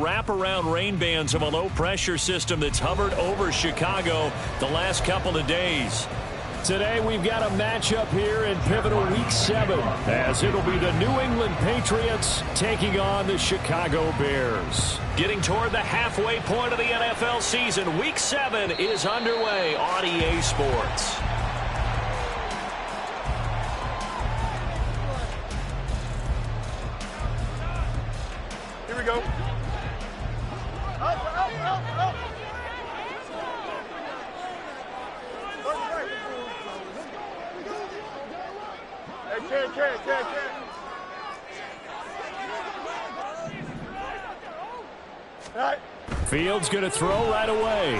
wraparound rain bands of a low-pressure system that's hovered over Chicago the last couple of days. Today we've got a matchup here in pivotal Week 7, as it'll be the New England Patriots taking on the Chicago Bears. Getting toward the halfway point of the NFL season, Week 7 is underway on EA Sports. Here we go. Up. Hey, Right. Fields going to throw right away.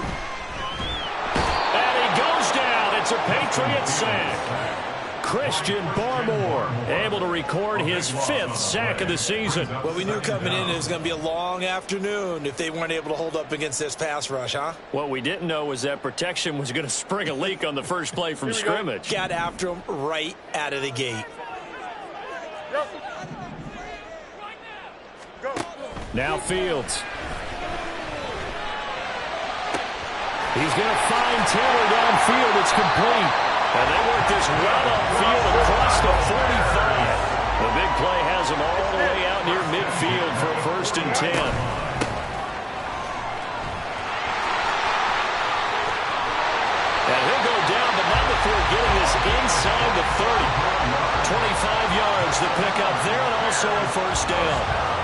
And he goes down. It's a Patriot sack. Christian Barmore able to record his 5th sack of the season. Well, we knew coming in it was going to be a long afternoon if they weren't able to hold up against this pass rush, huh? What we didn't know was that protection was going to spring a leak on the first play from scrimmage. Got after him right out of the gate. Go. Now Fields. He's going to find Taylor downfield. It's complete. And they work this well upfield across the 45. The big play has them all the way out near midfield for a 1st and 10. And he'll go down, but not before getting this inside the 30. 25 yards the pickup there, and also a 1st down.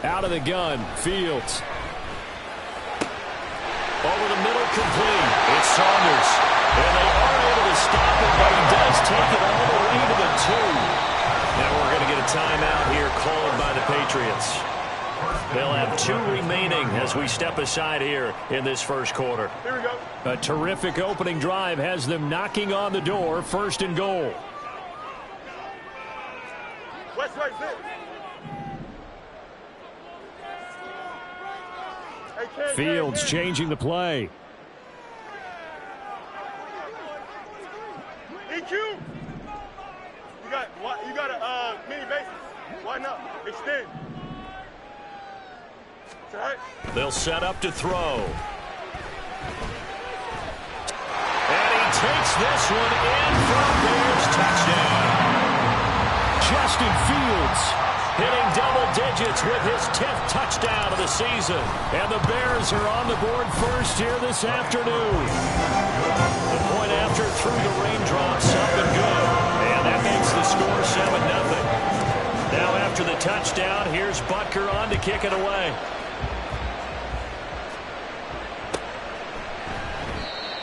Out of the gun, Fields. Over the middle, complete. It's Saunders. And they are able to stop it, but he does take it all the way to the 2. Now we're going to get a timeout here called by the Patriots. They'll have 2 remaining as we step aside here in this first quarter. Here we go. A terrific opening drive has them knocking on the door, 1st and goal. West, right, sit. Fields changing the play. EQ. You got a mini bases. Why not? Extend. It's all right. They'll set up to throw. And he takes this one in for a Bears touchdown. Justin Fields hitting double digits with his 10th touchdown of the season. And the Bears are on the board first here this afternoon. The point after through the raindrops, up and good. And that makes the score 7-0. Now after the touchdown, here's Butker on to kick it away.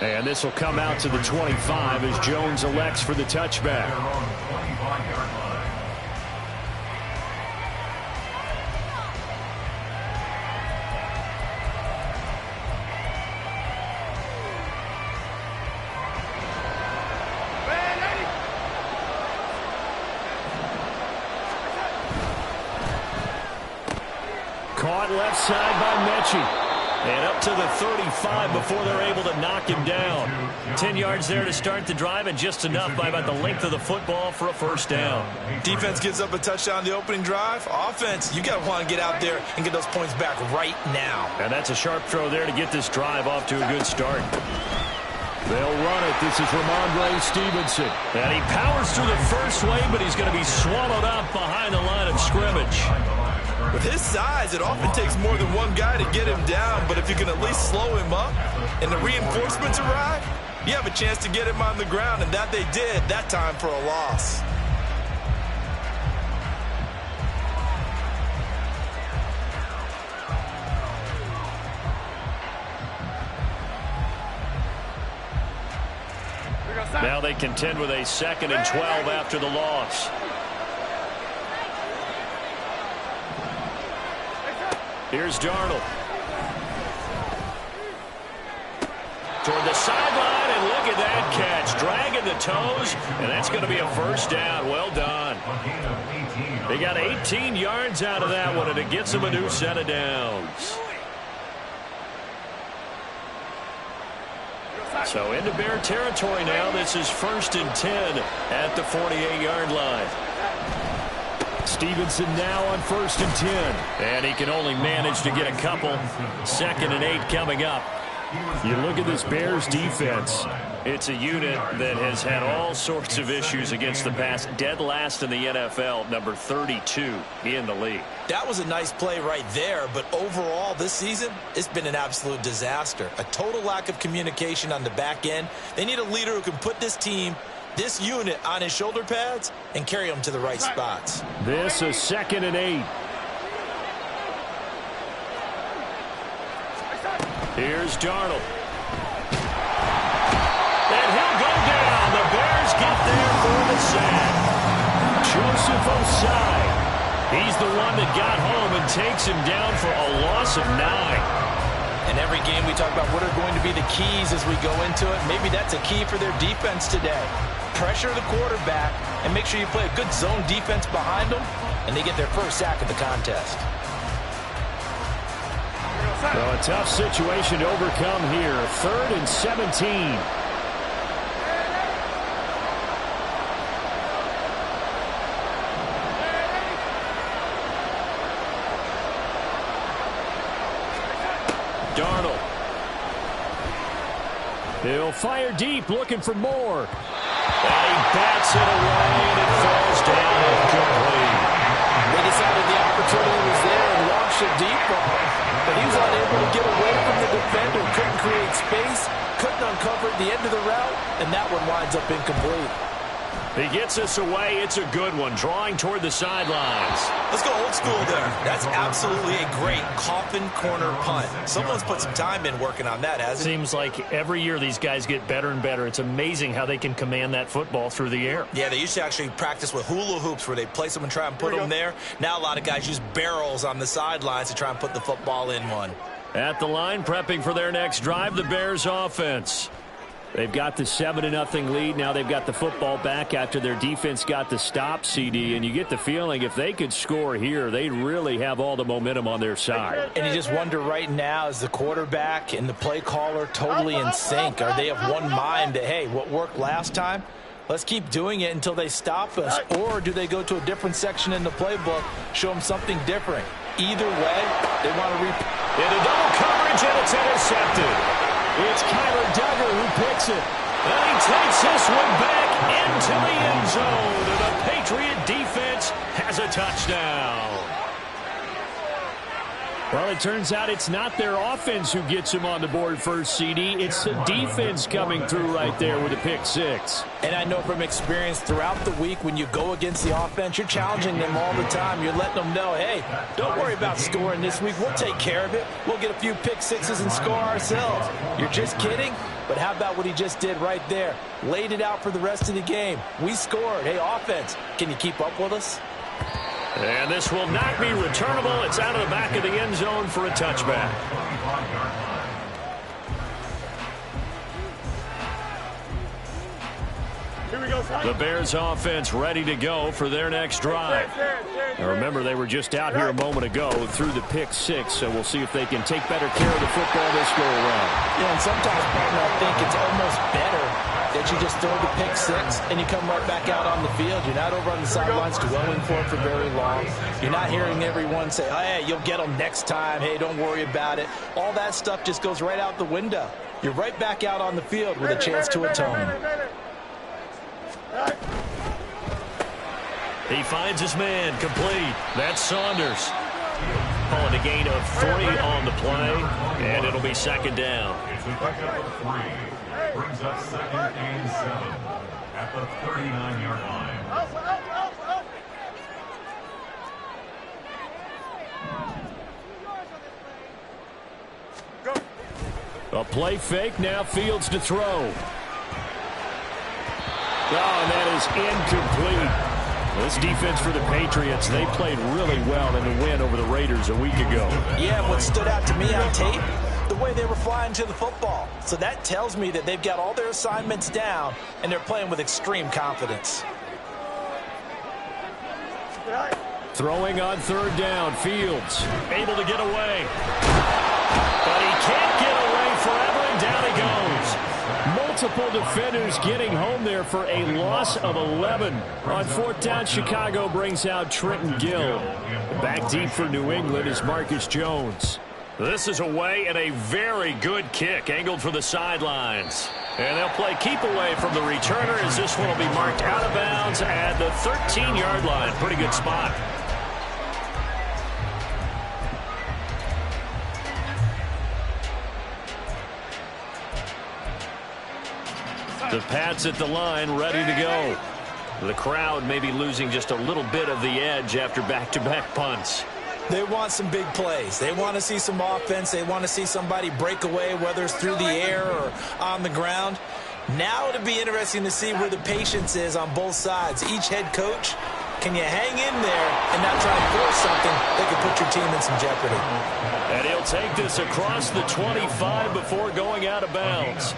And this will come out to the 25 as Jones elects for the touchback. Caught left side by Mechie. And up to the 35 before they're able to knock him down. 10 yards there to start the drive, and just enough by about the length of the football for a 1st down. Defense gives up a touchdown the opening drive. Offense, you got to want to get out there and get those points back right now. And that's a sharp throw there to get this drive off to a good start. They'll run it. This is Ramondre Stevenson. And he powers through the first wave, but he's going to be swallowed up behind the line of scrimmage. With his size, it often takes more than one guy to get him down, but if you can at least slow him up and the reinforcements arrive, you have a chance to get him on the ground, and that they did that time for a loss. Now they contend with a 2nd and 12 after the loss. Here's Darnold. Toward the sideline, and look at that catch. Dragging the toes, and that's going to be a first down. Well done. They got 18 yards out of that one, and it gets them a new set of downs. So into Bear territory now. This is 1st and 10 at the 48-yard line. Stevenson now on 1st and 10. And he can only manage to get a couple. 2nd and 8 coming up. You look at this Bears defense. It's a unit that has had all sorts of issues against the pass. Dead last in the NFL, number 32 in the league. That was a nice play right there, but overall this season, it's been an absolute disaster. A total lack of communication on the back end. They need a leader who can put this team, this unit, on his shoulder pads and carry them to the right spots. This is 2nd and 8. Here's Darnold. And he'll go down. The Bears get there for the sack. Joseph Osai. He's the one that got home and takes him down for a loss of 9. In every game we talk about what are going to be the keys as we go into it. Maybe that's a key for their defense today. Pressure the quarterback and make sure you play a good zone defense behind them, and they get their first sack of the contest. Well, a tough situation to overcome here. 3rd and 17. Darnold. He'll fire deep, looking for more. And he bats it away, and it falls down incomplete. They decided the opportunity was there and launched a deep ball, but he was unable to get away from the defender, couldn't create space, couldn't uncover the end of the route, and that one winds up incomplete. He gets us away. It's a good one, drawing toward the sidelines. Let's go old school there. That's absolutely a great coffin corner punt. Someone's put some time in working on that, hasn't it? Seems like every year these guys get better and better. It's amazing how they can command that football through the air. Yeah, they used to actually practice with hula hoops where they place them and try and put them there. Now a lot of guys use barrels on the sidelines to try and put the football in one. At the line, prepping for their next drive, the Bears offense. They've got the 7-0 lead. Now they've got the football back after their defense got the stop, CD. And you get the feeling if they could score here, they really have all the momentum on their side. And you just wonder right now, is the quarterback and the play caller totally in sync? Are they of one mind that, hey, what worked last time? Let's keep doing it until they stop us. Or do they go to a different section in the playbook, show them something different? Either way, they want to into double coverage, and it's intercepted. It's Kyler Duggar who picks it. And he takes this one back into the end zone. And the Patriot defense has a touchdown. Well, it turns out it's not their offense who gets them on the board first, CD. It's the defense coming through right there with a pick six. And I know from experience throughout the week when you go against the offense, you're challenging them all the time. You're letting them know, hey, don't worry about scoring this week. We'll take care of it. We'll get a few pick sixes and score ourselves. You're just kidding? But how about what he just did right there? Laid it out for the rest of the game. We scored. Hey, offense, can you keep up with us? And this will not be returnable. It's out of the back of the end zone for a touchback. Here we go, the Bears offense ready to go for their next drive. Now remember, they were just out here a moment ago through the pick six, so we'll see if they can take better care of the football this go around. Yeah, and sometimes, partner, I think it's almost better that you just throw the pick six and you come right back out on the field. You're not over on the sidelines dwelling for it for very long. You're not hearing everyone say, oh, hey, you'll get them next time. Hey, don't worry about it. All that stuff just goes right out the window. You're right back out on the field with a chance to atone. He finds his man complete. That's Saunders. Calling a gain of 3 on the play, and it'll be second down. Brings up 2nd and 7 at the 39-yard line. A play fake, now Fields to throw. Oh, and that is incomplete. This defense for the Patriots, they played really well in the win over the Raiders a week ago. Yeah, what stood out to me on tape the way they were flying to the football. So that tells me that they've got all their assignments down, and they're playing with extreme confidence. Throwing on third down, Fields able to get away. But he can't get away forever, and down he goes. Multiple defenders getting home there for a loss of 11. On fourth down, Chicago brings out Trenton Gill. Back deep for New England is Marcus Jones. This is away and a very good kick angled for the sidelines. And they'll play keep away from the returner as this one will be marked out of bounds at the 13-yard line. Pretty good spot. The Pats at the line, ready to go. The crowd may be losing just a little bit of the edge after back-to-back punts. They want some big plays. They want to see some offense. They want to see somebody break away, whether it's through the air or on the ground. Now it'll be interesting to see where the patience is on both sides. Each head coach, can you hang in there and not try and force something that could put your team in some jeopardy? And he'll take this across the 25 before going out of bounds.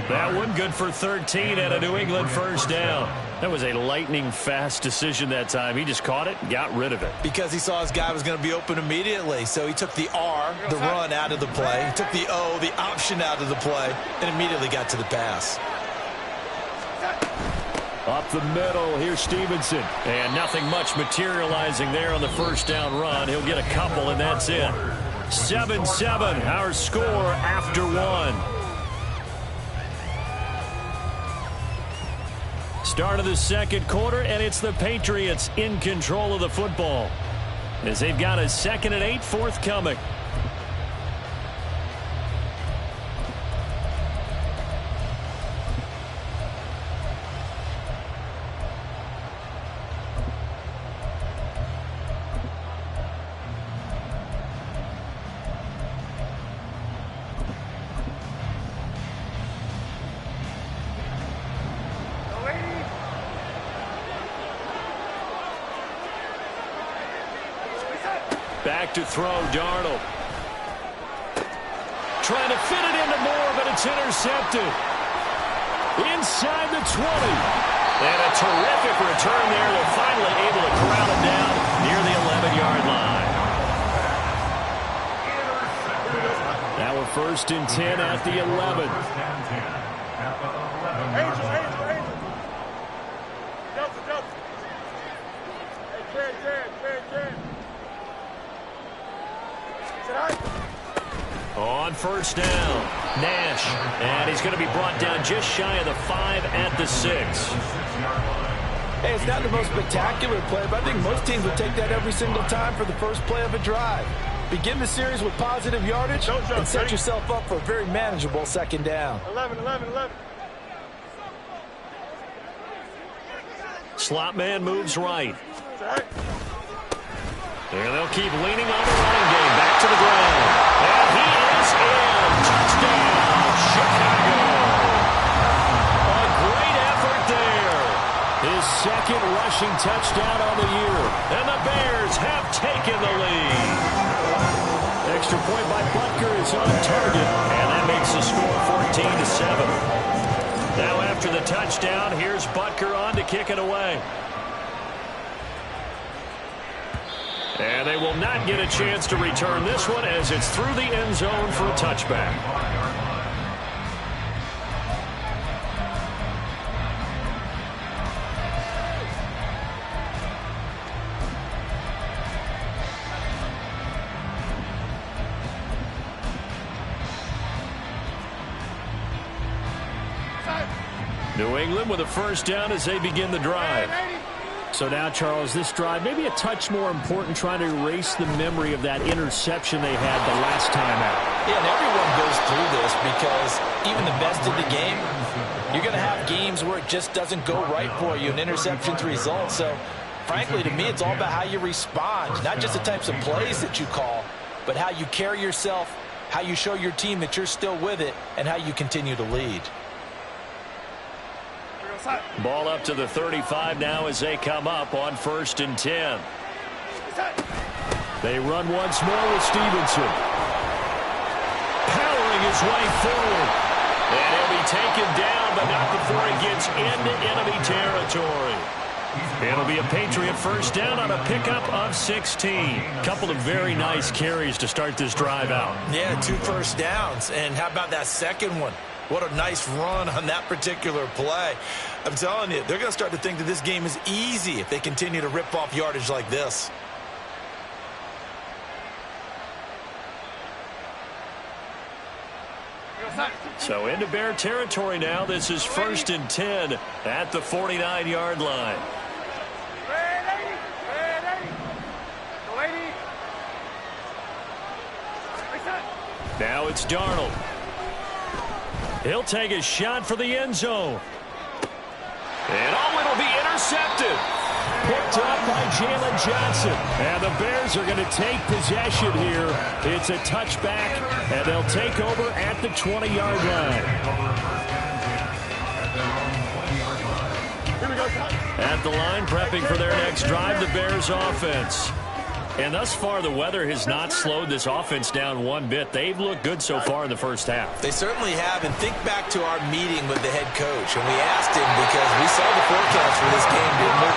That one good for 13 at a New England first down. That was a lightning-fast decision that time. He just caught it and got rid of it. Because he saw his guy was going to be open immediately. So he took the R, the run, out of the play. He took the O, the option, out of the play, and immediately got to the pass. Up the middle, here's Stevenson. And nothing much materializing there on the first down run. He'll get a couple, and that's it. 7-7, our score after one. Start of the second quarter, and it's the Patriots in control of the football as they've got a 2nd and 8 forthcoming. Back to throw, Darnold. Trying to fit it into Moore, but it's intercepted. Inside the 20. And a terrific return there. They're finally able to corral him down near the 11-yard line. Now we're 1st and 10 at the 11. Angel. Delta. Hey, Ken. On first down, Nash. And he's going to be brought down just shy of the 5 at the 6. Hey, it's not the most spectacular play, but I think most teams would take that every single time for the first play of a drive. Begin the series with positive yardage and set yourself up for a very manageable 2nd down. 11. Slot man moves right. And they'll keep leaning on the running game. Back to the ground. And he is in. Touchdown, Chicago. A great effort there. His 2nd rushing touchdown on the year. And the Bears have taken the lead. Extra point by Butker is on target. And that makes the score 14-7. Now after the touchdown, here's Butker on to kick it away. And they will not get a chance to return this one as it's through the end zone for a touchback. New England with a first down as they begin the drive. So now, Charles, this drive maybe a touch more important, trying to erase the memory of that interception they had the last time out. Yeah, and everyone goes through this because even the best of the game, you're going to have games where it just doesn't go right for you, and interceptions result. So, frankly, to me, it's all about how you respond, not just the types of plays that you call, but how you carry yourself, how you show your team that you're still with it, and how you continue to lead. Ball up to the 35 now as they come up on 1st and 10. They run once more with Stevenson. Power his way forward. And he'll be taken down, but not before he gets into enemy territory. It'll be a Patriot first down on a pickup of 16. Couple of very nice carries to start this drive out. Yeah, 2 first downs. And how about that second one? What a nice run on that particular play. I'm telling you, they're going to start to think that this game is easy if they continue to rip off yardage like this. So into Bear territory now. This is 1st and 10 at the 49-yard line. Now it's Darnold. He'll take a shot for the end zone. And it'll be intercepted. Picked up by Jalen Johnson. And the Bears are going to take possession here. It's a touchback, and they'll take over at the 20-yard line. At the line, prepping for their next drive, the Bears offense. And thus far, the weather has not slowed this offense down one bit. They've looked good so far in the first half. They certainly have. And think back to our meeting with the head coach. And we asked him, because we saw the forecast for this game, didn't we?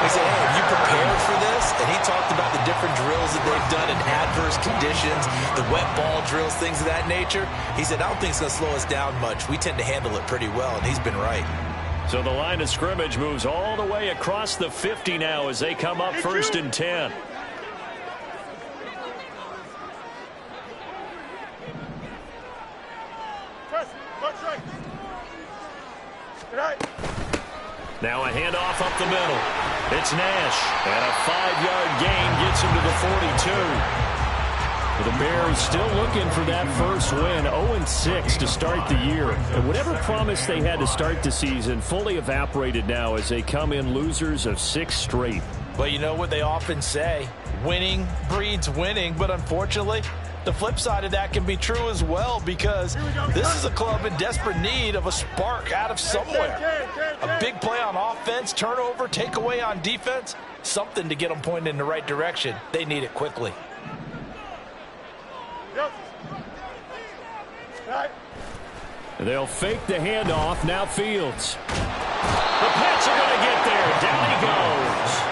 We said, hey, have you prepared for this? And he talked about the different drills that they've done in adverse conditions, the wet ball drills, things of that nature. He said, I don't think it's going to slow us down much. We tend to handle it pretty well, and he's been right. So the line of scrimmage moves all the way across the 50 now as they come up 1st and 10. Now a handoff up the middle. It's Nash. And a 5-yard gain gets him to the 42. The Bears still looking for that first win. 0-6 to start the year. And whatever promise they had to start the season fully evaporated now as they come in losers of 6 straight. But you know what they often say? Winning breeds winning. But unfortunately, the flip side of that can be true as well, because this is a club in desperate need of a spark out of somewhere. A big play on offense, turnover, takeaway on defense, something to get them pointed in the right direction. They need it quickly. They'll fake the handoff. Now Fields. The Pats are going to get there. Down he goes.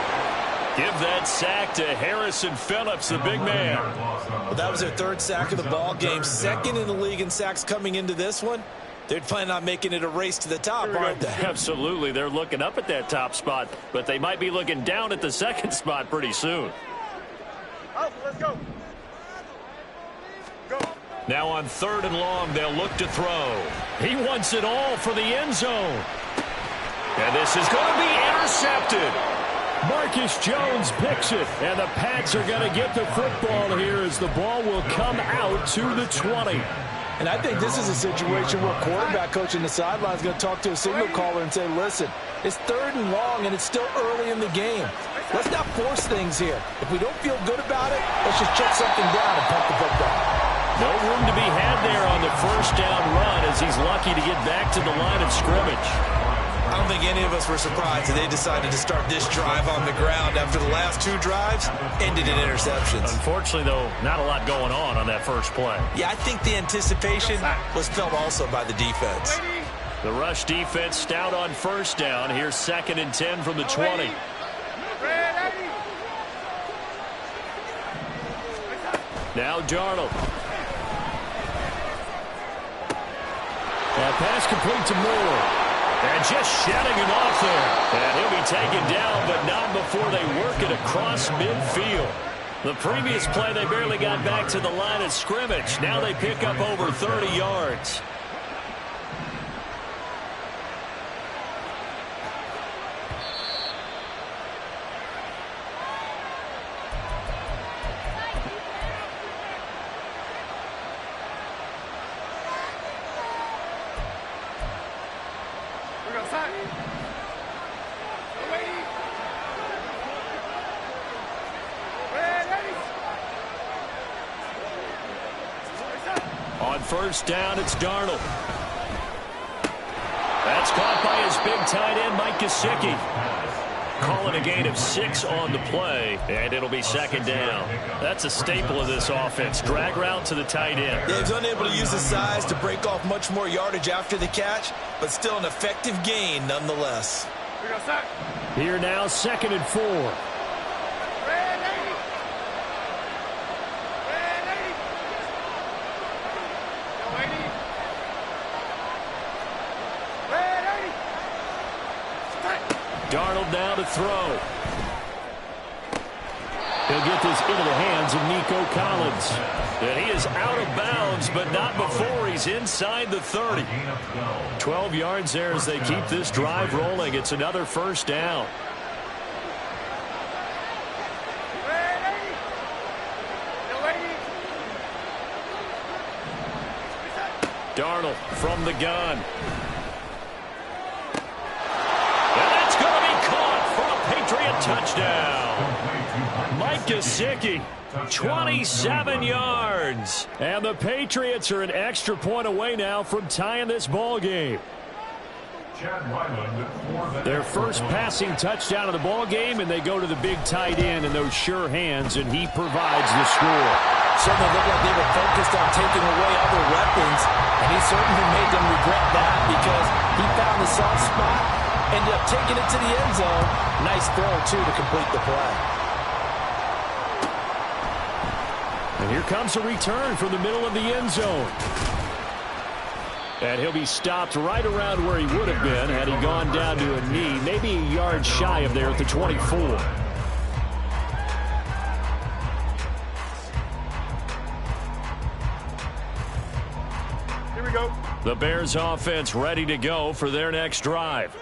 Give that sack to Harrison Phillips, the big man. Well, that was their 3rd sack of the ball game. 2nd in the league in sacks coming into this one. They're planning on making it a race to the top, aren't they? Absolutely. They're looking up at that top spot, but they might be looking down at the 2nd spot pretty soon. Let's go. Now on 3rd and long, they'll look to throw. He wants it all for the end zone. And this is going to be intercepted. Marcus Jones picks it, and the Pats are going to get the football here as the ball will come out to the 20. And I think this is a situation where quarterback coach in the sideline is going to talk to a signal caller and say, listen, it's 3rd and long, and it's still early in the game. Let's not force things here. If we don't feel good about it, let's just check something down and pump the football. No room to be had there on the first down run as he's lucky to get back to the line of scrimmage. I don't think any of us were surprised that they decided to start this drive on the ground after the last 2 drives ended in interceptions. Unfortunately, though, not a lot going on that first play. Yeah, I think the anticipation was felt also by the defense. The rush defense stout on first down. Here's 2nd and 10 from the 20. Now Darnold. That pass complete to Moore. And just shutting him off there. And he'll be taken down, but not before they work it across midfield. The previous play, they barely got back to the line of scrimmage. Now they pick up over 30 yards. On first down, it's Darnold. That's caught by his big tight end, Mike Gesicki. Calling a gain of 6 on the play, and it'll be second down. That's a staple of this offense. Drag route to the tight end. Yeah, he's unable to use his size to break off much more yardage after the catch, but still an effective gain nonetheless. Here now, 2nd and 4. Darnold now to throw. He'll get this into the hands of Nico Collins. And he is out of bounds, but not before he's inside the 30. 12 yards there as they keep this drive rolling. It's another first down. Darnold from the gun. Patriot touchdown. Mike Gesicki, 27 yards. And the Patriots are an extra point away now from tying this ball game. Their first passing touchdown of the ball game, and they go to the big tight end in those sure hands, and he provides the score. Certainly looked like they were focused on taking away other weapons, and he certainly made them regret that because he found the soft spot, ended up taking it to the end zone. Nice throw, too, to complete the play. And here comes a return from the middle of the end zone. And he'll be stopped right around where he would have been had he gone down to a knee, maybe a yard shy of there at the 24. Here we go. The Bears offense ready to go for their next drive.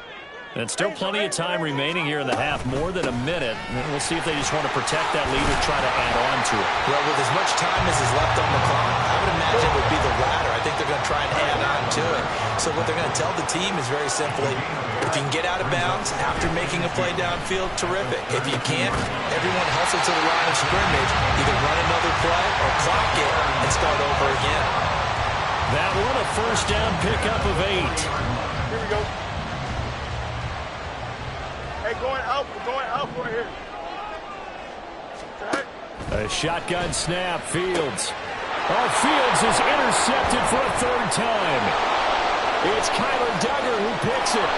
And still plenty of time remaining here in the half, more than a minute. We'll see if they just want to protect that lead or try to add on to it. Well, with as much time as is left on the clock, I would imagine it would be the latter. I think they're going to try and add on to it. So what they're going to tell the team is very simply, if you can get out of bounds after making a play downfield, terrific. If you can't, everyone hustle to the line of scrimmage, either run another play or clock it and start over again. That one a first down pickup of 8. Here we go. Hey, going out right here. A shotgun snap, Fields. Oh, Fields is intercepted for a 3rd time. It's Kyler Duggar who picks it.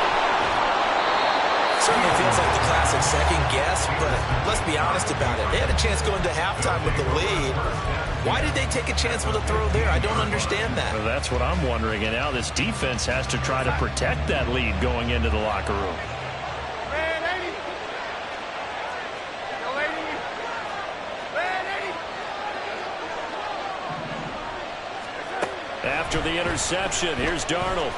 Certainly feels like the classic second guess, but let's be honest about it. They had a chance going to halftime with the lead. Why did they take a chance with a throw there? I don't understand that. Well, that's what I'm wondering, and now this defense has to try to protect that lead going into the locker room. After the interception, here's Darnold.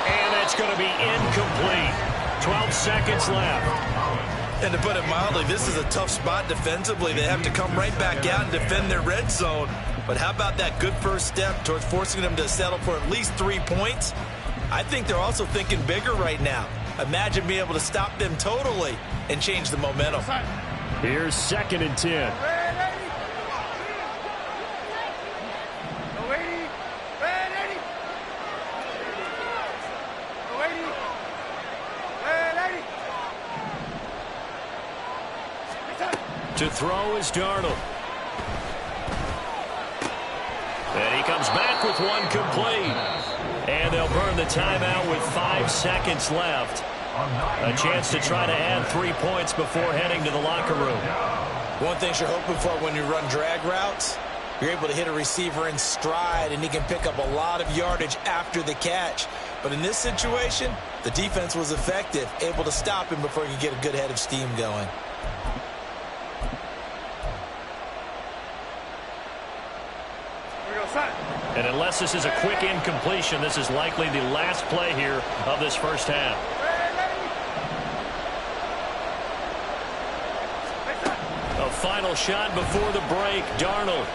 And it's going to be incomplete. 12 seconds left. And to put it mildly, this is a tough spot defensively. They have to come right back out and defend their red zone. But how about that good first step towards forcing them to settle for at least 3 points? I think they're also thinking bigger right now. Imagine being able to stop them totally and change the momentum. Here's 2nd and 10. To throw is Darnold. And he comes back with one complete. And they'll burn the timeout with 5 seconds left. A chance to try to add 3 points before heading to the locker room. One thing you're hoping for when you run drag routes, you're able to hit a receiver in stride, and he can pick up a lot of yardage after the catch. But in this situation, the defense was effective, able to stop him before he could get a good head of steam going. And unless this is a quick incompletion, this is likely the last play here of this first half. A final shot before the break, Darnold.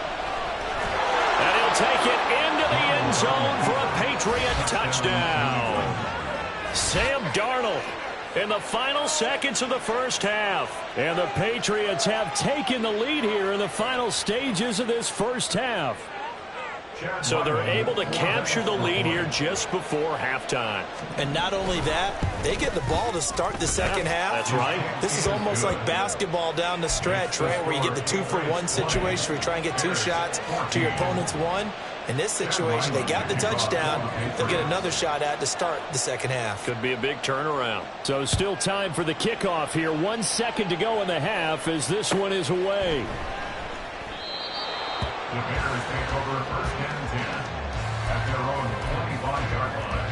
And he'll take it into the end zone for a Patriot touchdown. Sam Darnold in the final seconds of the first half. And the Patriots have taken the lead here in the final stages of this first half. So they're able to capture the lead here just before halftime. And not only that, they get the ball to start the second half. That's right. This is almost like basketball down the stretch, right, where you get the 2-for-1 situation where you try and get 2 shots to your opponent's 1. In this situation, they got the touchdown. They'll get another shot at to start the second half. Could be a big turnaround. So still time for the kickoff here. 1 second to go in the half as this one is away. The Bears take over first and 10 at their own 25-yard line.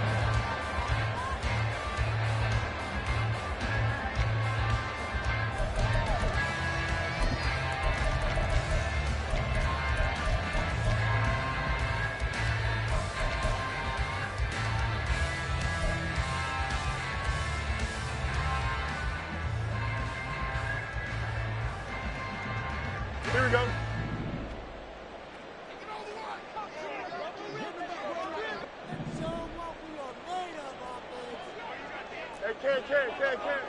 Here we go. Hey, Ken.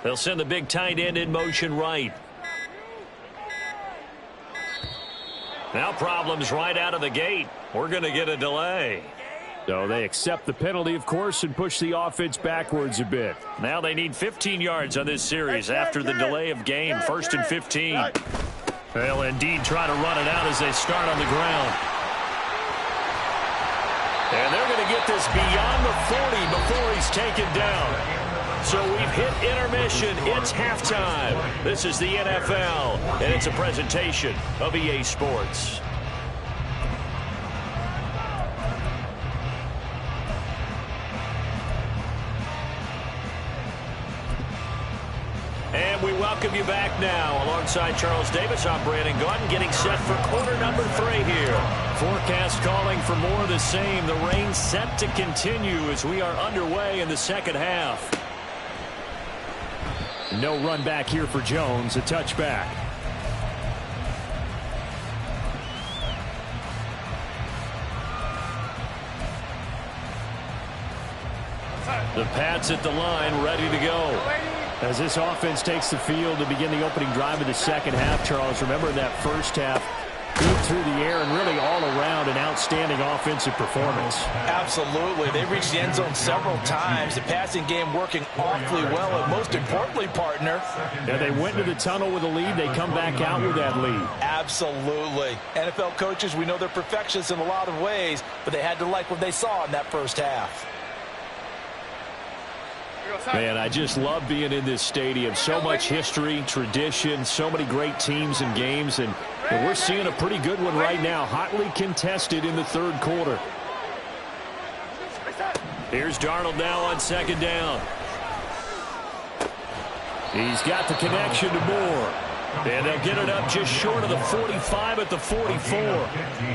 They'll send the big tight end in motion right. Now problems right out of the gate. We're going to get a delay. So they accept the penalty, of course, and push the offense backwards a bit. Now they need 15 yards on this series after the delay of game. 1st and 15. They'll indeed try to run it out as they start on the ground. And they're going to get this beyond the 40 before he's taken down. So we've hit intermission. It's halftime. This is the NFL, and it's a presentation of EA Sports. And we welcome you back now. Alongside Charles Davis, I'm Brandon Gaudin, getting set for quarter number 3 here. Forecast calling for more of the same. The rain set to continue as we are underway in the second half. No run back here for Jones, a touchback. The Pats at the line, ready to go. As this offense takes the field to begin the opening drive of the second half, Charles, remember that first half, good through the air and really all around an outstanding offensive performance. Absolutely. They reached the end zone several times. The passing game working awfully well, and most importantly, partner. Yeah, they went into the tunnel with a lead. They come back out with that lead. Absolutely. NFL coaches, we know they're perfectionists in a lot of ways, but they had to like what they saw in that first half. Man, I just love being in this stadium. So much history, tradition, so many great teams and games, and we're seeing a pretty good one right now, hotly contested in the third quarter. Here's Darnold now on second down. He's got the connection to Moore. And they'll get it up just short of the 45 at the 44.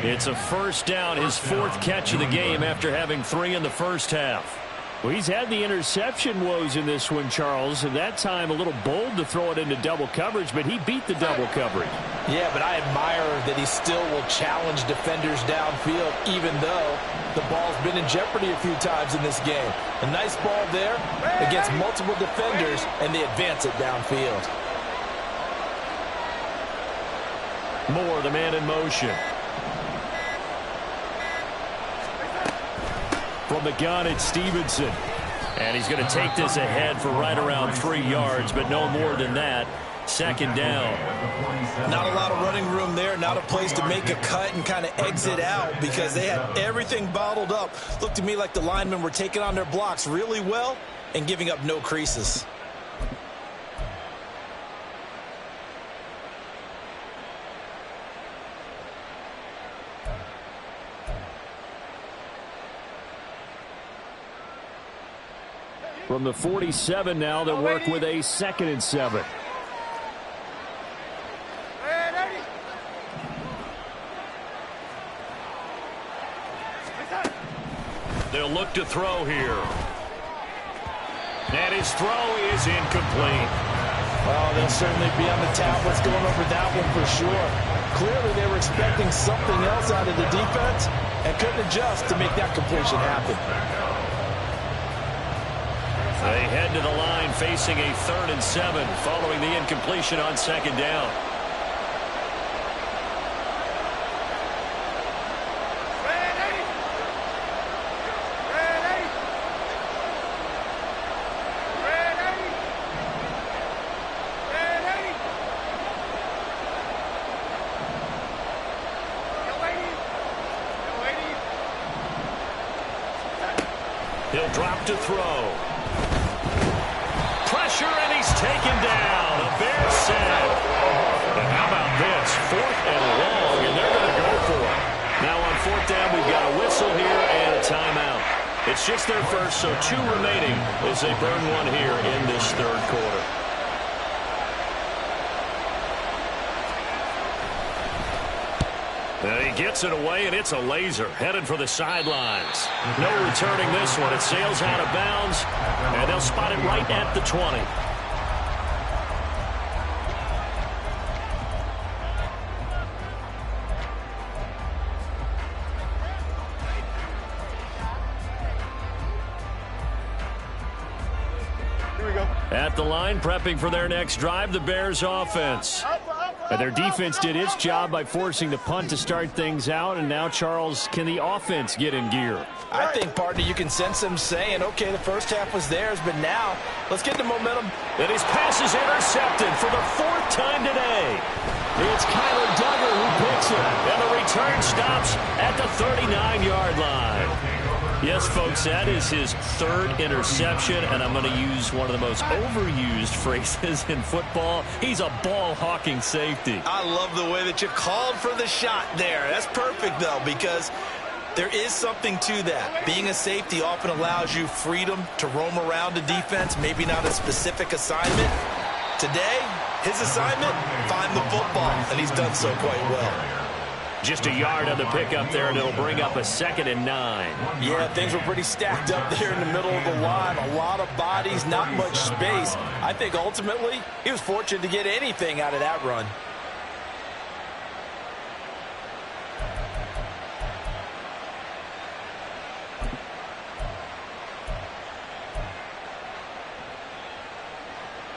It's a first down, his 4th catch of the game after having 3 in the first half. Well, he's had the interception woes in this one, Charles, and that time a little bold to throw it into double coverage, but he beat the double coverage. Yeah, but I admire that he still will challenge defenders downfield, even though the ball's been in jeopardy a few times in this game. A nice ball there against multiple defenders, and they advance it downfield. Moore, the man in motion. From the gun, it's Stevenson. And he's going to take this ahead for right around 3 yards, but no more than that. Second down. Not a lot of running room there, not a place to make a cut and kind of exit out because they had everything bottled up. Looked to me like the linemen were taking on their blocks really well and giving up no creases. From the 47 now, they'll work with a 2nd and 7. They'll look to throw here. And his throw is incomplete. Well, they'll certainly be on the tablets going over that one for sure. Clearly, they were expecting something else out of the defense and couldn't adjust to make that completion happen. They head to the line facing a 3rd and 7 following the incompletion on second down. He'll drop to throw. Pressure, and he's taken down. A Bears sack. And how about this? 4th and long, and they're going to go for it. Now on 4th down, we've got a whistle here and a timeout. It's just their first, so 2 remaining as they burn one here in this 3rd quarter. And he gets it away, and it's a laser headed for the sidelines. No returning this one. It sails out of bounds, and they'll spot it right at the 20. Here we go. At the line, prepping for their next drive, the Bears offense. And their defense did its job by forcing the punt to start things out. And now, Charles, can the offense get in gear? I think, partner, you can sense them saying, okay, the first half was theirs, but now let's get the momentum. And his pass is intercepted for the 4th time today. It's Kyler Duggar who picks it. And the return stops at the 39-yard line. Yes, folks, that is his 3rd interception, and I'm going to use one of the most overused phrases in football. He's a ball-hawking safety. I love the way that you called for the shot there. That's perfect, though, because there is something to that. Being a safety often allows you freedom to roam around the defense, maybe not a specific assignment. Today, his assignment, find the football, and he's done so quite well. Just a yard on the pickup there, and it'll bring up a 2nd and 9. Yeah, things were pretty stacked up there in the middle of the line. A lot of bodies, not much space. I think ultimately he was fortunate to get anything out of that run.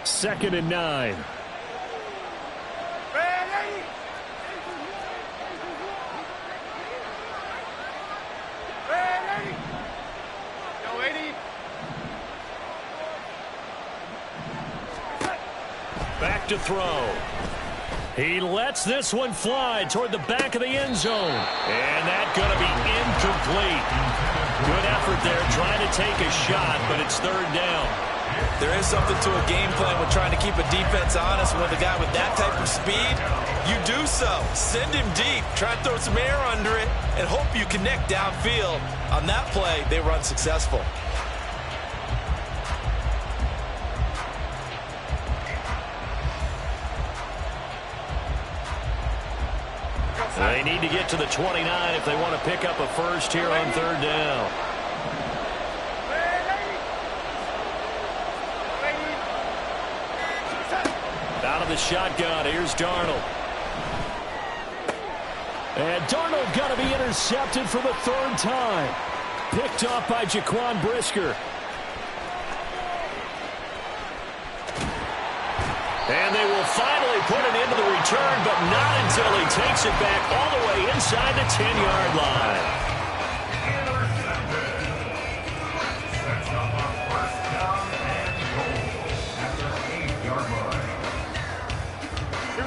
Second and 9. Back to throw. He lets this one fly toward the back of the end zone. And that's going to be incomplete. Good effort there trying to take a shot, but it's 3rd down. There is something to a game plan with trying to keep a defense honest. With a guy with that type of speed, you do so. Send him deep. Try and throw some air under it and hope you connect downfield. On that play, they were unsuccessful. They need to get to the 29 if they want to pick up a first here on 3rd down. Out of the shotgun, here's Darnold. And Darnold going to be intercepted for the 3rd time. Picked off by Jaquan Brisker. And they will finally put it into the return, but not until he takes it back all the way inside the 10-yard line.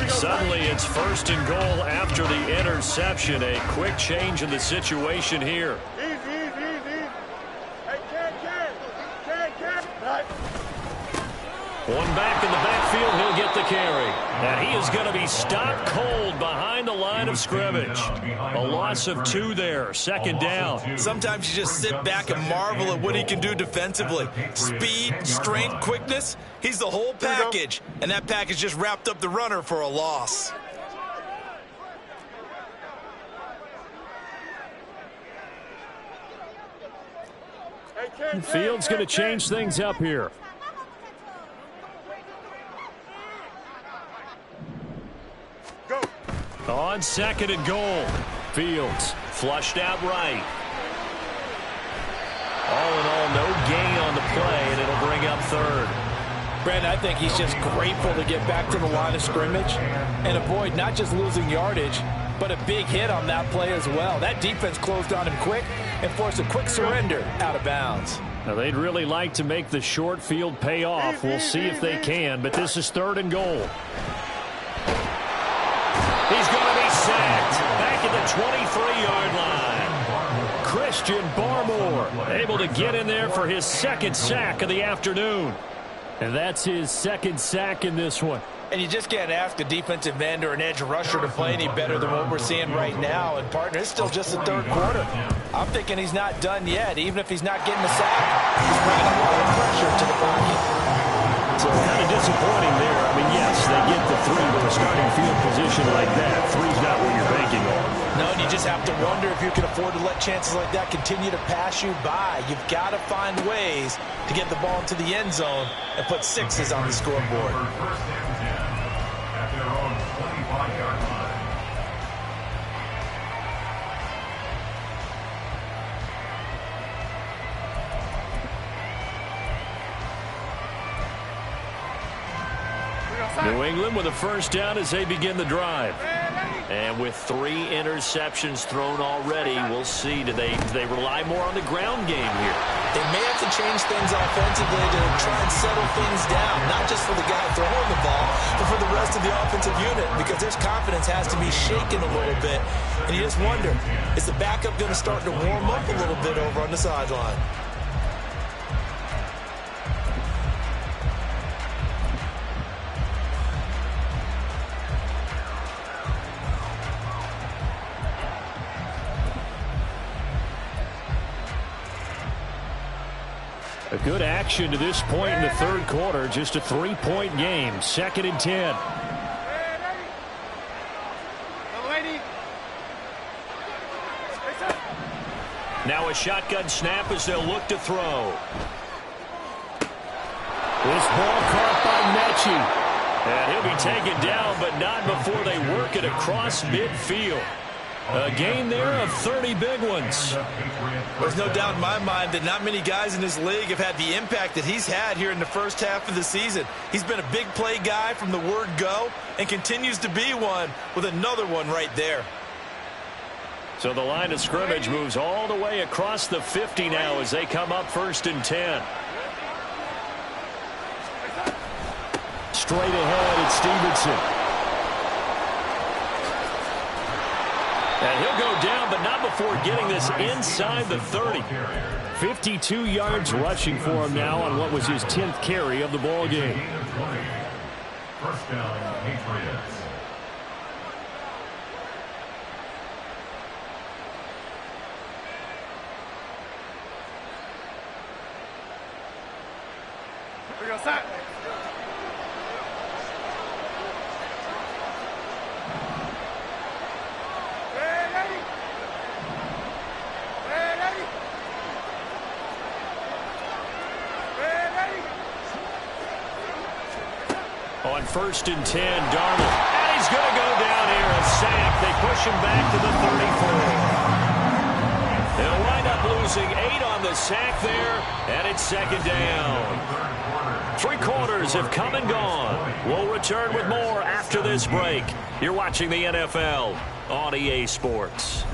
Suddenly it's 1st and goal after the interception. A quick change in the situation here. Easy. Hey, can. One back in the backfield, he'll get the carry. And he is going to be stopped cold behind the line of scrimmage. A loss of 2 there, 2nd down. Sometimes you just sit back and marvel at what he can do defensively. Speed, strength, quickness, he's the whole package. And that package just wrapped up the runner for a loss. Fields going to change things up here. On 2nd and goal, Fields flushed out right. All in all, no gain on the play, and it'll bring up 3rd. Brandon, I think he's just grateful to get back to the line of scrimmage and avoid not just losing yardage, but a big hit on that play as well. That defense closed on him quick and forced a quick surrender out of bounds. Now, they'd really like to make the short field pay off. We'll see if they can, but this is 3rd and goal. He's going to be sacked back at the 23-yard line. Christian Barmore able to get in there for his second sack of the afternoon. And that's his second sack in this one. And you just can't ask a defensive end or an edge rusher to play any better than what we're seeing right now. And, partner, it's still just the third quarter. I'm thinking he's not done yet. Even if he's not getting a sack, he's bringing a lot of pressure to the pocket. So kind of disappointing there. I mean, yes, they get the 3 with a starting field position like that. 3's not what you're banking on. No, and you just have to wonder if you can afford to let chances like that continue to pass you by. You've got to find ways to get the ball into the end zone and put 6s on the scoreboard. First and 10 at their own 25-yard line. New England with a first down as they begin the drive. And with 3 interceptions thrown already, we'll see. Do they rely more on the ground game here? They may have to change things offensively to try and settle things down, not just for the guy throwing the ball, but for the rest of the offensive unit, because their confidence has to be shaken a little bit. And you just wonder, is the backup going to start to warm up a little bit over on the sideline? A good action to this point in the third quarter. Just a 3-point game. 2nd and 10. Now a shotgun snap as they'll look to throw. This ball caught by Mechie. And he'll be taken down, but not before they work it across midfield. A gain there of 30 big ones. There's no doubt in my mind that not many guys in this league have had the impact that he's had here in the first half of the season. He's been a big play guy from the word go and continues to be one with another one right there. So the line of scrimmage moves all the way across the 50 now as they come up 1st and 10. Straight ahead, it's Stevenson. And he'll go down, but not before getting this inside the 30. 52 yards rushing for him now on what was his 10th carry of the ball game. First down, Patriots. On 1st and 10, Darnold. And he's going to go down here. A sack. They push him back to the 34. They'll wind up losing 8 on the sack there, and it's 2nd down. 3 quarters have come and gone. We'll return with more after this break. You're watching the NFL on EA Sports.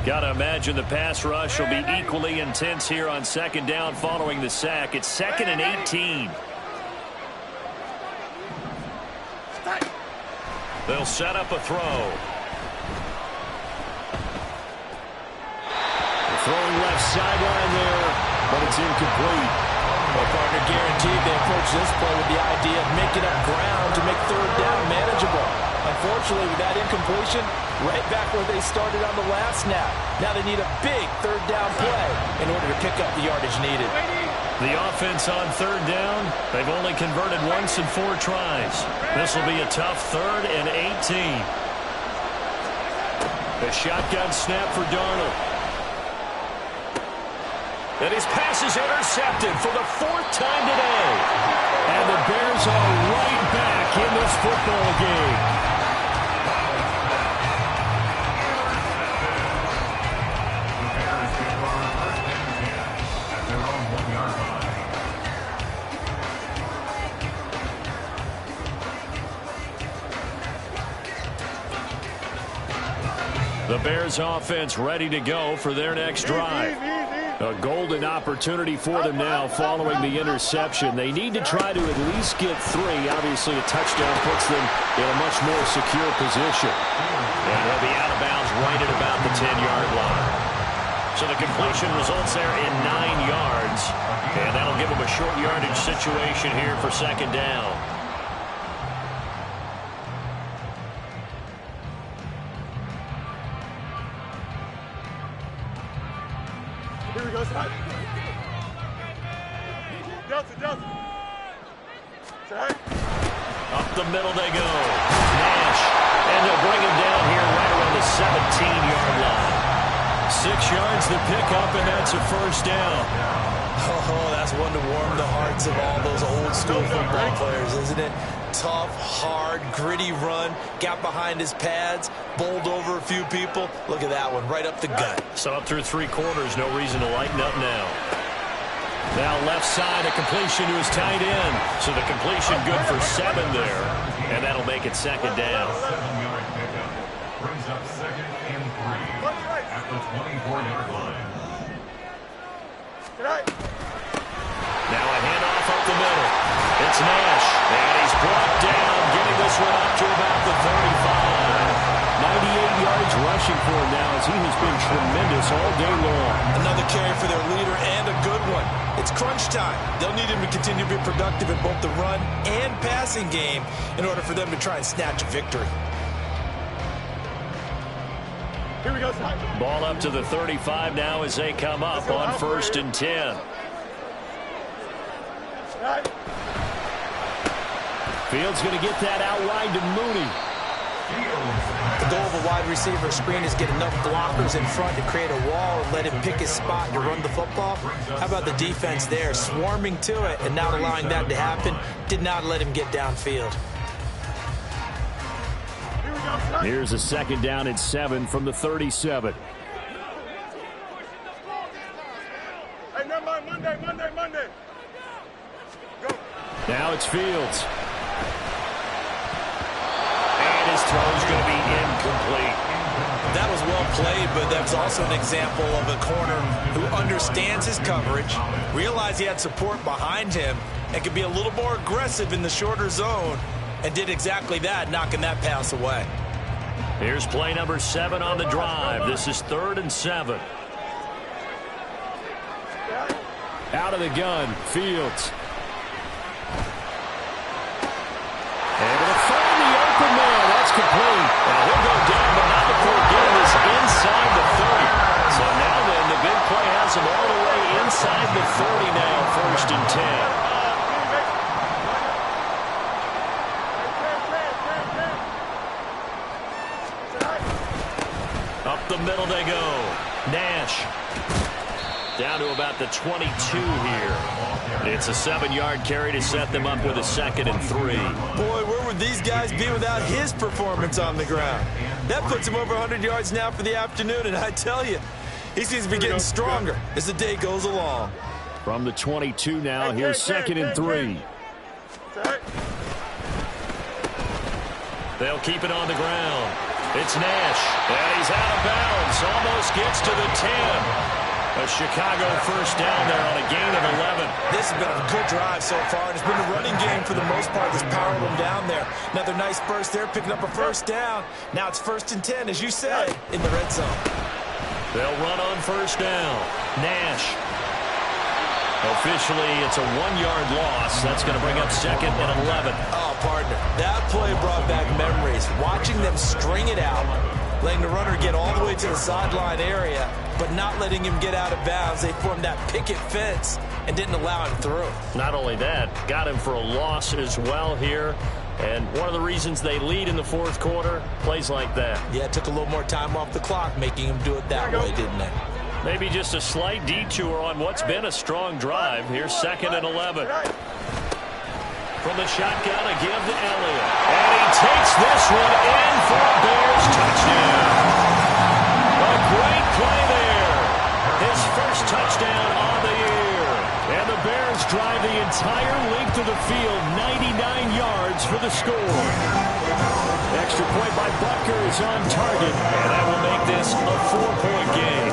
Got to imagine the pass rush will be equally intense here on 2nd down following the sack. It's 2nd and 18. They'll set up a throw. Throwing left sideline there, but it's incomplete. Well, partner, guaranteed they approach this play with the idea of making up ground to make 3rd down manageable. Unfortunately, with that incompletion, right back where they started on the last snap. Now they need a big 3rd down play in order to pick up the yardage needed. The offense on 3rd down, they've only converted once in 4 tries. This will be a tough 3rd and 18. The shotgun snap for Darnold. And his pass is intercepted for the 4th time today. And the Bears are right back in this football game. The Bears offense ready to go for their next drive. A golden opportunity for them now following the interception. They need to try to at least get 3. Obviously, a touchdown puts them in a much more secure position. And they'll be out of bounds right at about the 10-yard line. So the completion results there in 9 yards. And that'll give them a short yardage situation here for second down. Here we go, side. Delta. Side. Up the middle they go. Nash. And they'll bring him down here right around the 17-yard line. 6 yards to pick up, and that's a first down. Oh, that's one to warm the hearts of all those old-school football players, isn't it? Tough, hard, gritty run. Got behind his pads, bowled over a few people. Look at that one, right up the gut. So up through 3 quarters, no reason to lighten up now. Now left side, a completion to his tight end. So the completion good for 7 there, and that'll make it second down. 7-yard pickup brings up 2nd and 3 at the 24-yard line. Now a handoff up the middle. It's Nash, and he's brought down, getting this one up to about the 35. 98 yards rushing for him now as he has been tremendous all day long. Another carry for their leader and a good one. It's crunch time. They'll need him to continue to be productive in both the run and passing game in order for them to try and snatch a victory. Here we go, side. Ball up to the 35 now as they come up on 1st and 10. Side. Fields going to get that out wide to Mooney. The goal of a wide receiver screen is get enough blockers in front to create a wall and let him pick his spot to run the football. How about the defense there, swarming to it and not allowing that to happen? Did not let him get downfield. Here's a 2nd down and 7 from the 37. Hey, never mind, Monday. Go. Now it's Fields. And his throw's going to be incomplete. That was well played, but that's also an example of a corner who understands his coverage, realized he had support behind him, and could be a little more aggressive in the shorter zone, and did exactly that, knocking that pass away. Here's play number 7 on the drive. This is 3rd and 7. Out of the gun, Fields. Able to find the open man. That's complete. And he'll go down, but not before getting this inside the 30. So now then, the big play has him all the way inside the 30 now, 1st and 10. Up the middle they go. Nash. Down to about the 22 here. It's a 7-yard carry to set them up with a 2nd and 3. Boy, where would these guys be without his performance on the ground? That puts him over 100 yards now for the afternoon, and I tell you, he seems to be getting stronger as the day goes along. From the 22 now, here's 2nd and 3. They'll keep it on the ground. It's Nash, and he's out of bounds. Almost gets to the 10. A Chicago first down there on a gain of 11. This has been a good drive so far. It's been a running game for the most part that's powered them down there. Another nice burst there, picking up a first down. Now it's 1st and 10, as you said, in the red zone. They'll run on first down. Nash. Officially, it's a 1-yard loss. That's going to bring up 2nd and 11. Oh, partner, that play brought back memories. Watching them string it out, letting the runner get all the way to the sideline area, but not letting him get out of bounds. They formed that picket fence and didn't allow him through. Not only that, got him for a loss as well here. And one of the reasons they lead in the 4th quarter, plays like that. Yeah, it took a little more time off the clock, making him do it that way, didn't it? Maybe just a slight detour on what's been a strong drive. Here's 2nd and 11. From the shotgun, a give to Elliott. And he takes this one in for a Bears touchdown. A great play there. His first touchdown on the year. And the Bears drive the entire length length of the field, 99 yards for the score. Extra point by Butker is on target, and that will make this a 4-point game.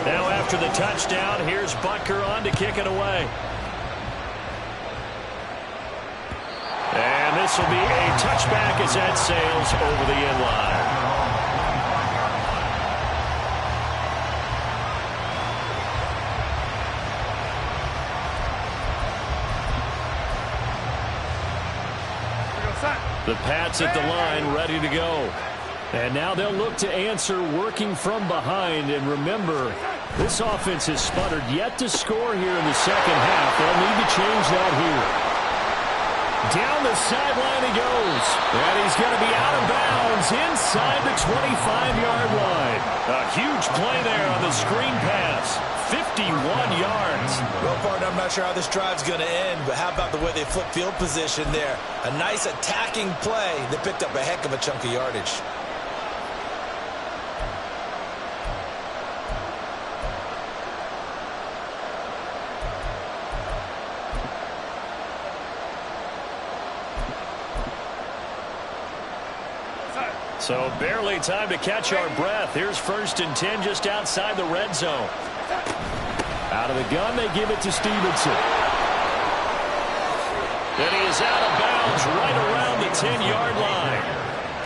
Now after the touchdown, here's Butker on to kick it away. And this will be a touchback as that sails over the end line. The Pats at the line, ready to go. And now they'll look to answer working from behind. And remember, this offense has sputtered yet to score here in the second half. They'll need to change that here. Down the sideline he goes. And he's going to be out of bounds inside the 25-yard line. A huge play there on the screen pass. 51 yards. Well, partner, I'm not sure how this drive's going to end, but how about the way they flip field position there? A nice attacking play that picked up a heck of a chunk of yardage. So barely time to catch our breath. Here's 1st and 10 just outside the red zone. Out of the gun, they give it to Stevenson. And he is out of bounds right around the 10-yard line.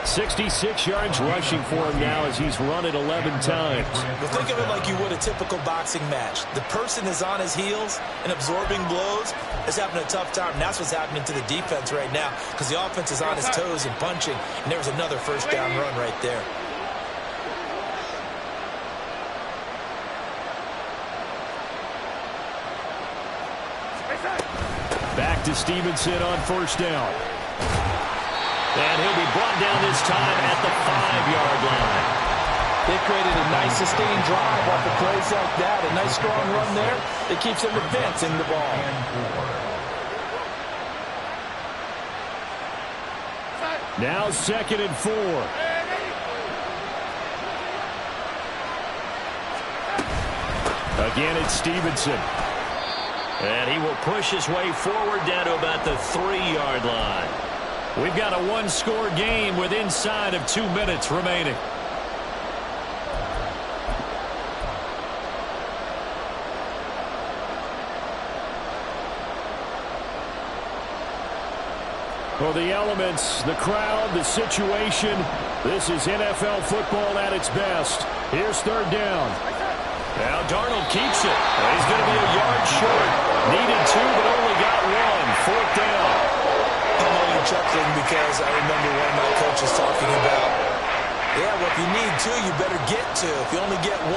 66 yards rushing for him now as he's run it 11 times. Well, think of it like you would a typical boxing match. The person is on his heels and absorbing blows is having a tough time. And that's what's happening to the defense right now because the offense is on his toes and punching. And there was another first down run right there. Back to Stevenson on 1st down. And he'll be brought down this time at the 5-yard line. They created a nice sustained drive off of plays like that. A nice strong run there that keeps them advancing the ball. Now 2nd and 4. Again, it's Stevenson. And he will push his way forward down to about the 3-yard line. We've got a 1-score game with inside of 2 minutes remaining. Well, the elements, the crowd, the situation, this is NFL football at its best. Here's 3rd down. Now Darnold keeps it. He's going to be a yard short. Needed 2, but only got 1. 4th down. I'm only chuckling because I remember one of my coaches talking about, yeah, well, if you need 2, you better get 2. If you only get 1,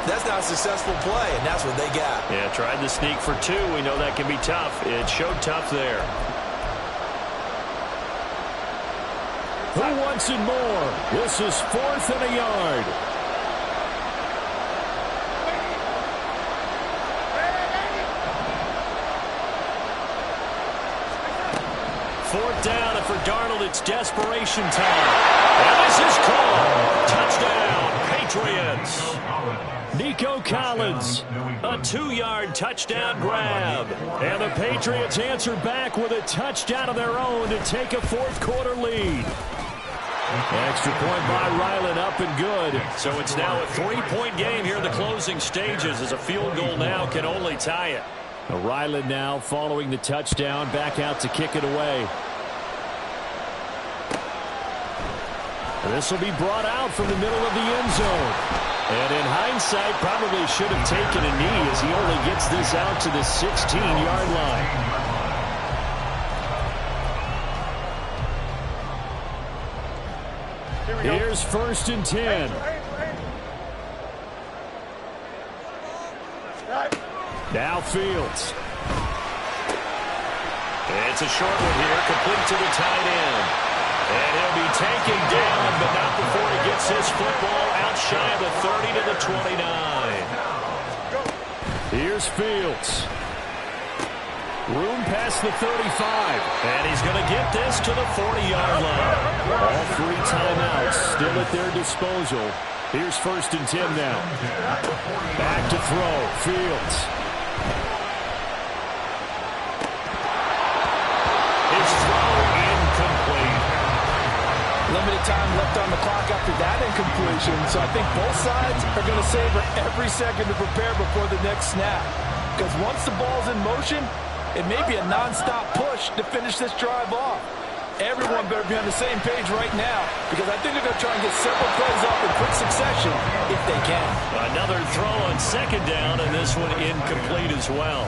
that's not a successful play, and that's what they got. Yeah, tried to sneak for 2. We know that can be tough. It showed tough there. Who wants it more? This is 4th and a yard. Fourth down, and for Darnold, it's desperation time. And this is called. Touchdown, Patriots. Nico Collins, a 2-yard touchdown grab. And the Patriots answer back with a touchdown of their own to take a 4th-quarter lead. Extra point by Ryland, up and good. So it's now a 3-point game here in the closing stages as a field goal now can only tie it. Ryland now following the touchdown, back out to kick it away. This will be brought out from the middle of the end zone. And in hindsight, probably should have taken a knee as he only gets this out to the 16-yard line. Here's 1st and 10. Now Fields. It's a short one here, complete to the tight end. And he'll be taken down, but not before he gets his football out shy of the 30 to the 29. Here's Fields. Room past the 35. And he's going to get this to the 40-yard line. All 3 timeouts still at their disposal. Here's 1st and 10 now. Back to throw. Fields. Limited time left on the clock after that incompletion, so I think both sides are going to savor every second to prepare before the next snap. Because once the ball's in motion, it may be a non-stop push to finish this drive off. Everyone better be on the same page right now, because I think they're going to try and get several plays off in quick succession if they can. Another throw on second down, and this one incomplete as well.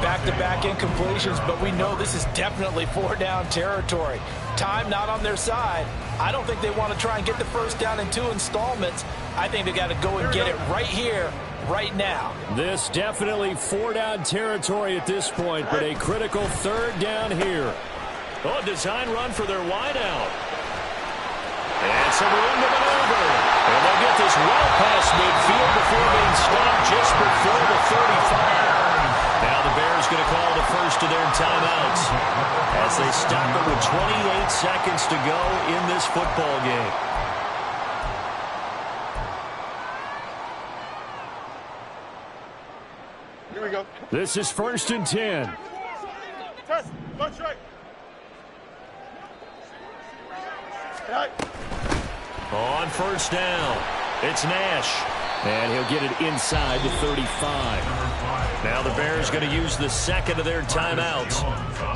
Back-to-back incompletions, but we know this is definitely four-down territory. Time not on their side. I don't think they want to try and get the first down in 2 installments. I think they got to go and get it right here, right now. This definitely four-down territory at this point, but a critical third down here. Oh, design run for their wideout. And some room to maneuver. And they'll get this well past midfield before being stopped just before the 35. Now the Bears going to call the first of their timeouts as they stop it with 28 seconds to go in this football game. Here we go. This is 1st and 10. Test. Go straight. Right. On first down, it's Nash. And he'll get it inside the 35. Now the Bears going to use the second of their timeouts.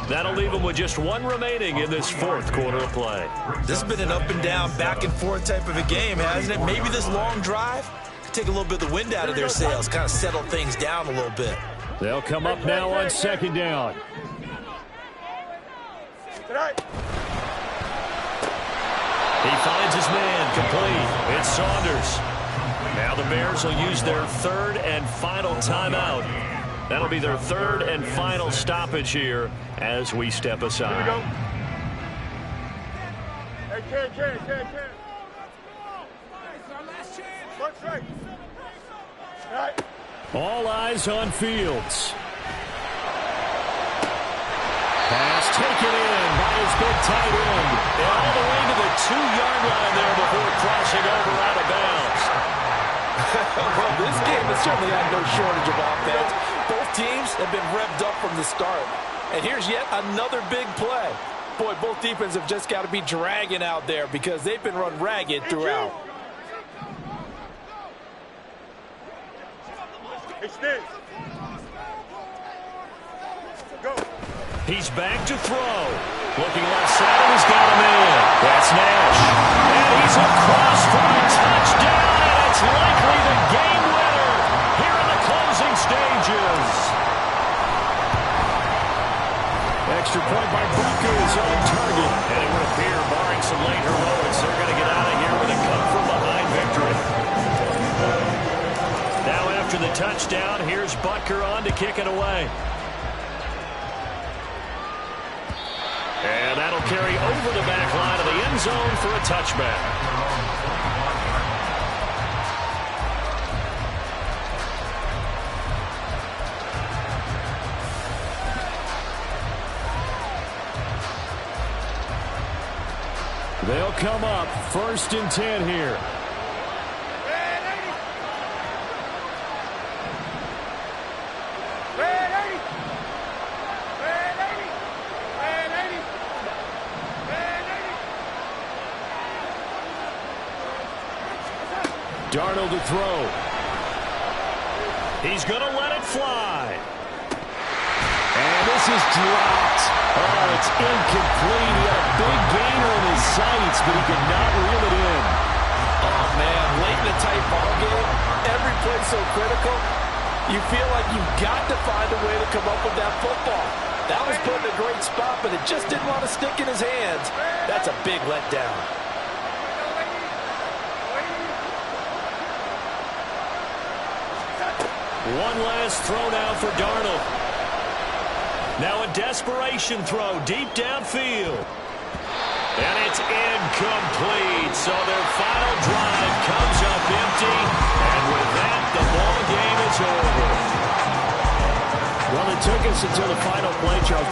That'll leave them with just one remaining in this fourth quarter of play. This has been an up and down, back and forth type of a game, hasn't it? Maybe this long drive could take a little bit of the wind out of their sails, kind of settle things down a little bit. They'll come up now on second down. Right. He finds his man complete. It's Saunders. Now the Bears will use their third and final timeout. That'll be their third and final stoppage here as we step aside. Here we go. Hey, Ken. One straight. Right. All eyes on Fields. Pass taken in by his big tight end. And all the way to the 2-yard line there before crossing over out of bounds. Well, this game has certainly had no shortage of offense. Both teams have been revved up from the start. And here's yet another big play. Boy, both defenses have just got to be dragging out there because they've been run ragged throughout. Extend. Go. He's back to throw. Looking left side, and he's got him in. That's Nash. And he's across for a touchdown, and it's likely the game winner here in the closing stages. Extra point by Butker is on target. And it would appear, barring some late heroics, they're going to get out of here with a come-from-behind victory. Now after the touchdown, here's Butker on to kick it away. And that'll carry over the back line of the end zone for a touchback. They'll come up 1st and 10 here. Darnold to throw. He's going to let it fly. And this is dropped. Oh, it's incomplete. He had a big gainer in his sights, but he could not reel it in. Oh, man, late in a tight ball game, every play so critical, you feel like you've got to find a way to come up with that football. That was put in a great spot, but it just didn't want to stick in his hands. That's a big letdown. One last throw now for Darnold. Now a desperation throw deep downfield. And it's incomplete. So their final drive comes up empty. And with that, the ball game is over. Well, it took us until the final play, Charles.